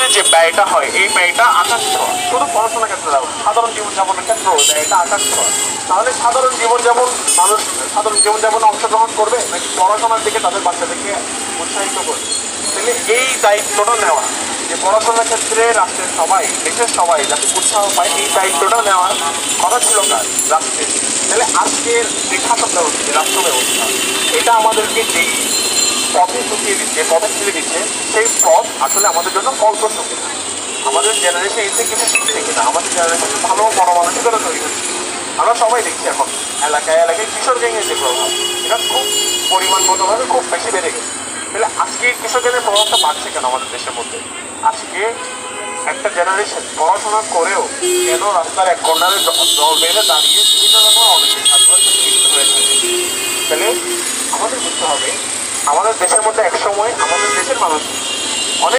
ক্ষেত্রে যে ব্যয়টা হয় এই ব্যয়টা আকাশ ছোঁয়া। শুধু পড়াশোনার ক্ষেত্রে যাবো, সাধারণ জীবনযাপনের ক্ষেত্রেও ব্যয়টা আকাশ ছোঁয়া। তাহলে সাধারণ জীবনযাপন মানুষ সাধারণ জীবনযাপনে অংশগ্রহণ করবে নাকি পড়াশোনার দিকে তাদের বাচ্চাদেরকে উৎসাহিত করবে? তাহলে এই দায়িত্বটা নেওয়া, যে পড়াশোনার ক্ষেত্রে রাষ্ট্রের সবাই, দেশের সবাই যাতে উৎসাহ পায়, এই দায়িত্বটা নেওয়ার কথা ছিল কার? রাষ্ট্রের। তাহলে আজকের যে শাসন ব্যবস্থা, যে রাষ্ট্র ব্যবস্থা, এটা আমাদেরকে যেই পথে ঢুকিয়ে দিচ্ছে, পথে ঠেলে দিচ্ছে, সেই পথ আসলে আমাদের জন্য ফলপ্রসূ কিনা, আমাদের জেনারেশন এসে কিছু শিখছে কিনা, আমাদের জেনারেশন ভালো মনোমানসিকতা তৈরি হচ্ছে। আমরা সবাই দেখছি এখন এলাকায় এলাকায় কিশোর গ্যাংয়ের যে প্রভাব, এটা খুব পরিমাণগতভাবে খুব বেশি বেড়ে গেছে। তাহলে আজকে কিশোর গ্যাংয়ের প্রভাবটা বাড়ছে কেন আমাদের দেশের মধ্যে? আজকে একটা জেনারেশন পড়াশোনা করেও কেন রাস্তার এক কর্নারে দল বেঁধে দাঁড়িয়ে বিভিন্ন রকম অনেকের ছাত্রছাত্রী লিপ্ত হয়ে থাকে? তাহলে আমাদের বুঝতে হবে আমাদের দেশের মধ্যে একসময় আমাদের দেশের মানুষ